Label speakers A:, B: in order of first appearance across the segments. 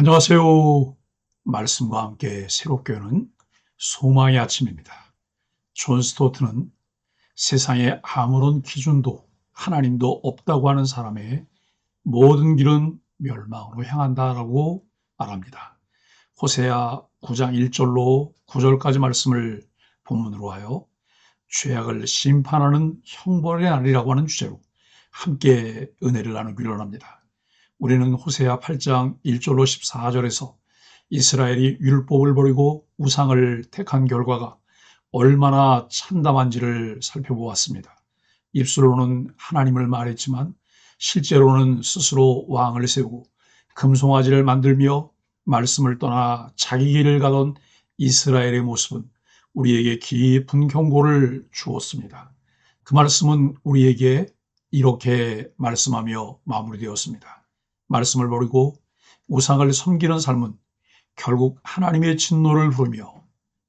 A: 안녕하세요. 말씀과 함께 새롭게 여는 소망의 아침입니다. 존 스토트는 세상에 아무런 기준도 하나님도 없다고 하는 사람의 모든 길은 멸망으로 향한다라고 말합니다. 호세아 9장 1절로 9절까지 말씀을 본문으로 하여 죄악을 심판하는 형벌의 날이라고 하는 주제로 함께 은혜를 나누기를 원합니다. 우리는 호세아 8장 1절로 14절에서 이스라엘이 율법을 버리고 우상을 택한 결과가 얼마나 참담한지를 살펴보았습니다. 입술로는 하나님을 말했지만 실제로는 스스로 왕을 세우고 금송아지를 만들며 말씀을 떠나 자기 길을 가던 이스라엘의 모습은 우리에게 깊은 경고를 주었습니다. 그 말씀은 우리에게 이렇게 말씀하며 마무리되었습니다. 말씀을 버리고 우상을 섬기는 삶은 결국 하나님의 진노를 부르며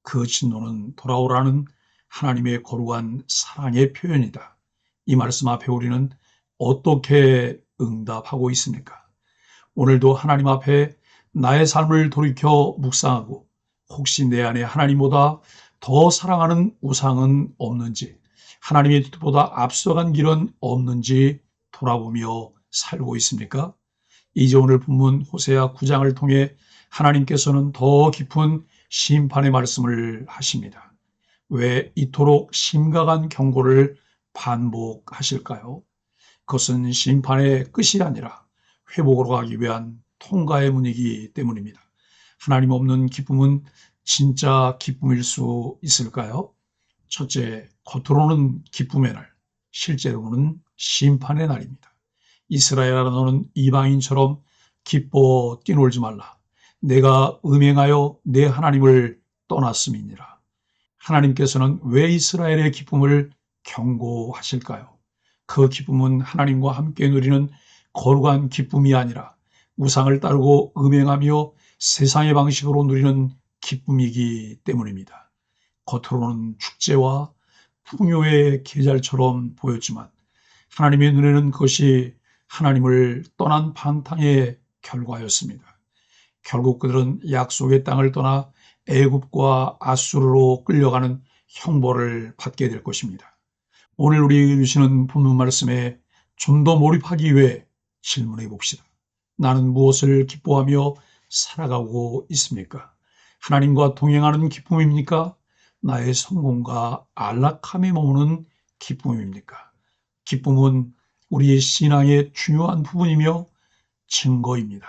A: 그 진노는 돌아오라는 하나님의 거룩한 사랑의 표현이다. 이 말씀 앞에 우리는 어떻게 응답하고 있습니까? 오늘도 하나님 앞에 나의 삶을 돌이켜 묵상하고 혹시 내 안에 하나님보다 더 사랑하는 우상은 없는지, 하나님의 뜻보다 앞서간 길은 없는지 돌아보며 살고 있습니까? 이제 오늘 본문 호세아 9장을 통해 하나님께서는 더 깊은 심판의 말씀을 하십니다. 왜 이토록 심각한 경고를 반복하실까요? 그것은 심판의 끝이 아니라 회복으로 가기 위한 통과의 문이기 때문입니다. 하나님 없는 기쁨은 진짜 기쁨일 수 있을까요? 첫째, 겉으로는 기쁨의 날, 실제로는 심판의 날입니다. 이스라엘아, 너는 이방인처럼 기뻐 뛰놀지 말라. 내가 음행하여 내 하나님을 떠났음이니라. 하나님께서는 왜 이스라엘의 기쁨을 경고하실까요? 그 기쁨은 하나님과 함께 누리는 거룩한 기쁨이 아니라 우상을 따르고 음행하며 세상의 방식으로 누리는 기쁨이기 때문입니다. 겉으로는 축제와 풍요의 계절처럼 보였지만 하나님의 눈에는 그것이 하나님을 떠난 방탕의 결과였습니다. 결국 그들은 약속의 땅을 떠나 애굽과 아수르로 끌려가는 형벌을 받게 될 것입니다. 오늘 우리에게 주시는 본문 말씀에 좀 더 몰입하기 위해 질문해 봅시다. 나는 무엇을 기뻐하며 살아가고 있습니까? 하나님과 동행하는 기쁨입니까? 나의 성공과 안락함에 머무는 기쁨입니까? 기쁨은 우리의 신앙의 중요한 부분이며 증거입니다.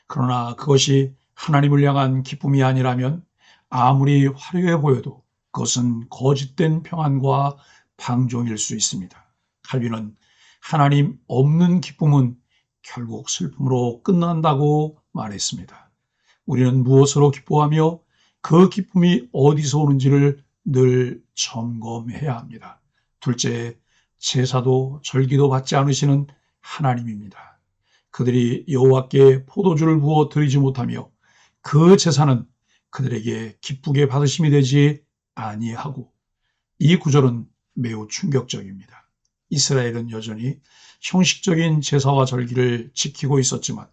A: 그러나 그것이 하나님을 향한 기쁨이 아니라면 아무리 화려해 보여도 그것은 거짓된 평안과 방종일 수 있습니다. 칼빈은 하나님 없는 기쁨은 결국 슬픔으로 끝난다고 말했습니다. 우리는 무엇으로 기뻐하며 그 기쁨이 어디서 오는지를 늘 점검해야 합니다. 둘째, 제사도 절기도 받지 않으시는 하나님입니다. 그들이 여호와께 포도주를 부어 드리지 못하며 그 제사는 그들에게 기쁘게 받으심이 되지 아니하고, 이 구절은 매우 충격적입니다. 이스라엘은 여전히 형식적인 제사와 절기를 지키고 있었지만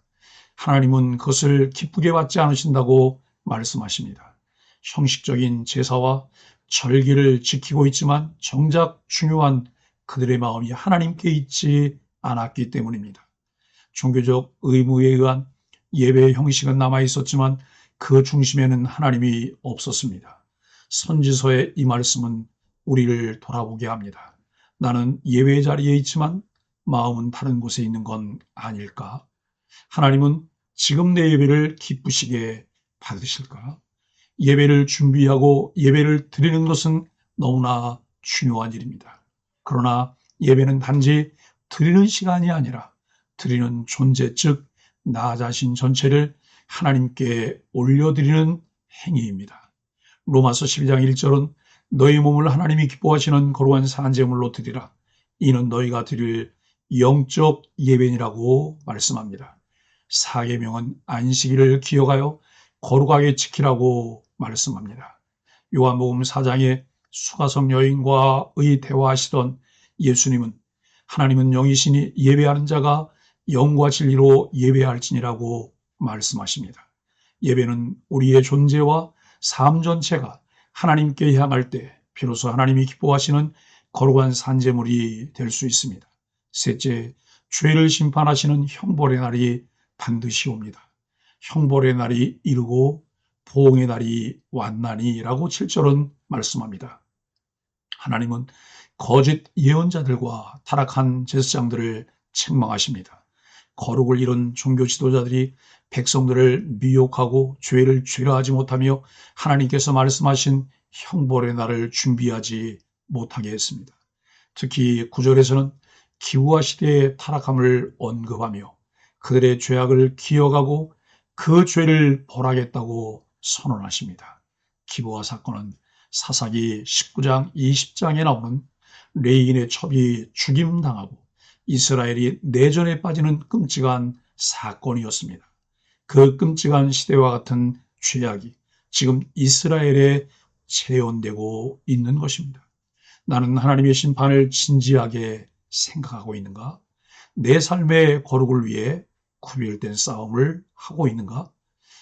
A: 하나님은 그것을 기쁘게 받지 않으신다고 말씀하십니다. 형식적인 제사와 절기를 지키고 있지만 정작 중요한 그들의 마음이 하나님께 있지 않았기 때문입니다. 종교적 의무에 의한 예배의 형식은 남아 있었지만 그 중심에는 하나님이 없었습니다. 선지서의 이 말씀은 우리를 돌아보게 합니다. 나는 예배의 자리에 있지만 마음은 다른 곳에 있는 건 아닐까? 하나님은 지금 내 예배를 기쁘시게 받으실까? 예배를 준비하고 예배를 드리는 것은 너무나 중요한 일입니다. 그러나 예배는 단지 드리는 시간이 아니라 드리는 존재, 즉 나 자신 전체를 하나님께 올려드리는 행위입니다. 로마서 12장 1절은 너희 몸을 하나님이 기뻐하시는 거룩한 산제물로 드리라. 이는 너희가 드릴 영적 예배니라고 말씀합니다. 사계명은 안식일을 기억하여 거룩하게 지키라고 말씀합니다. 요한복음 4장에 수가성 여인과의 대화하시던 예수님은 하나님은 영이시니 예배하는 자가 영과 진리로 예배할지니라고 말씀하십니다. 예배는 우리의 존재와 삶 전체가 하나님께 향할 때 비로소 하나님이 기뻐하시는 거룩한 산제물이 될 수 있습니다. 셋째, 죄를 심판하시는 형벌의 날이 반드시 옵니다. 형벌의 날이 이르고 보응의 날이 왔나니라고 7절은 말씀합니다. 하나님은 거짓 예언자들과 타락한 제사장들을 책망하십니다. 거룩을 잃은 종교 지도자들이 백성들을 미혹하고 죄를 죄라하지 못하며 하나님께서 말씀하신 형벌의 날을 준비하지 못하게 했습니다. 특히 9절에서는 기후와 시대의 타락함을 언급하며 그들의 죄악을 기억하고 그 죄를 벌하겠다고 선언하십니다. 기브와 사건은 사사기 19장 20장에 나오는 레인의 첩이 죽임당하고 이스라엘이 내전에 빠지는 끔찍한 사건이었습니다. 그 끔찍한 시대와 같은 죄악이 지금 이스라엘에 재현되고 있는 것입니다. 나는 하나님의 심판을 진지하게 생각하고 있는가? 내 삶의 거룩을 위해 구별된 싸움을 하고 있는가?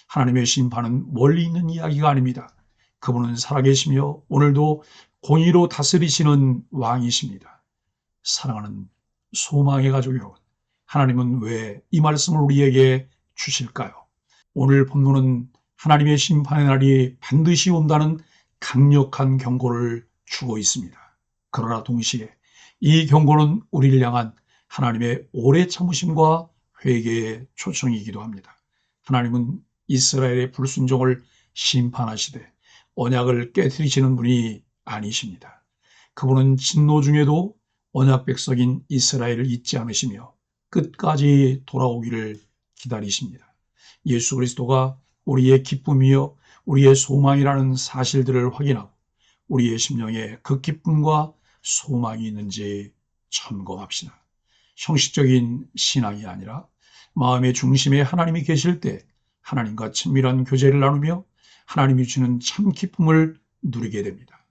A: 하나님의 심판은 멀리 있는 이야기가 아닙니다. 그분은 살아계시며 오늘도 공의로 다스리시는 왕이십니다. 사랑하는 소망의 가족 여러분, 하나님은 왜 이 말씀을 우리에게 주실까요? 오늘 본문은 하나님의 심판의 날이 반드시 온다는 강력한 경고를 주고 있습니다. 그러나 동시에 이 경고는 우리를 향한 하나님의 오래 참으심과 회개의 초청이기도 합니다. 하나님은 이스라엘의 불순종을 심판하시되 언약을 깨뜨리시는 분이 아니십니다. 그분은 진노 중에도 언약 백성인 이스라엘을 잊지 않으시며 끝까지 돌아오기를 기다리십니다. 예수 그리스도가 우리의 기쁨이요 우리의 소망이라는 사실들을 확인하고 우리의 심령에 그 기쁨과 소망이 있는지 점검합시다. 형식적인 신앙이 아니라 마음의 중심에 하나님이 계실 때 하나님과 친밀한 교제를 나누며 하나님이 주는 참 기쁨을 누리게 됩니다.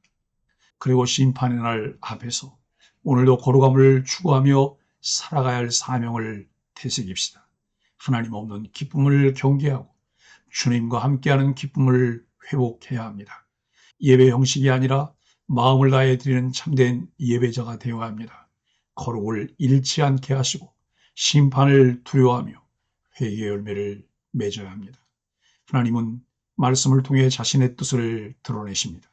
A: 그리고 심판의 날 앞에서 오늘도 거룩함을 추구하며 살아가야 할 사명을 되새깁시다. 하나님 없는 기쁨을 경계하고 주님과 함께하는 기쁨을 회복해야 합니다. 예배 형식이 아니라 마음을 다해 드리는 참된 예배자가 되어야 합니다. 거룩을 잃지 않게 하시고 심판을 두려워하며 회개의 열매를 맺어야 합니다. 하나님은 말씀을 통해 자신의 뜻을 드러내십니다.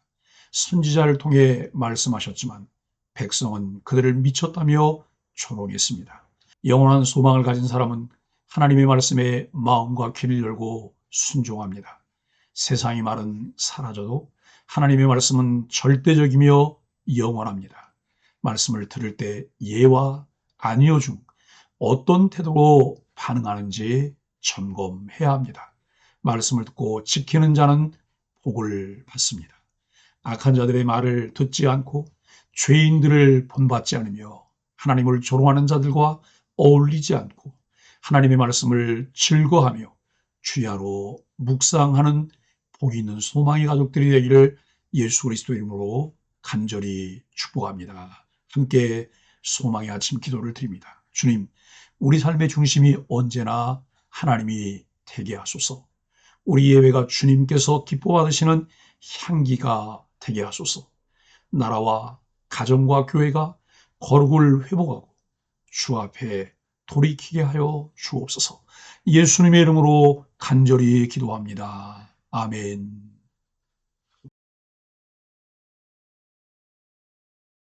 A: 선지자를 통해 말씀하셨지만 백성은 그들을 미쳤다며 조롱했습니다. 영원한 소망을 가진 사람은 하나님의 말씀에 마음과 귀를 열고 순종합니다. 세상의 말은 사라져도 하나님의 말씀은 절대적이며 영원합니다. 말씀을 들을 때 예와 아니요 중 어떤 태도로 반응하는지 점검해야 합니다. 말씀을 듣고 지키는 자는 복을 받습니다. 악한 자들의 말을 듣지 않고 죄인들을 본받지 않으며 하나님을 조롱하는 자들과 어울리지 않고 하나님의 말씀을 즐거하며 주야로 묵상하는 복이 있는 소망의 가족들이 되기를 예수 그리스도 이름으로 간절히 축복합니다. 함께 소망의 아침 기도를 드립니다. 주님, 우리 삶의 중심이 언제나 하나님이 되게 하소서. 우리 예배가 주님께서 기뻐 받으시는 향기가 되게 하소서. 나라와 가정과 교회가 거룩을 회복하고 주 앞에 돌이키게 하여 주옵소서. 예수님의 이름으로 간절히 기도합니다. 아멘.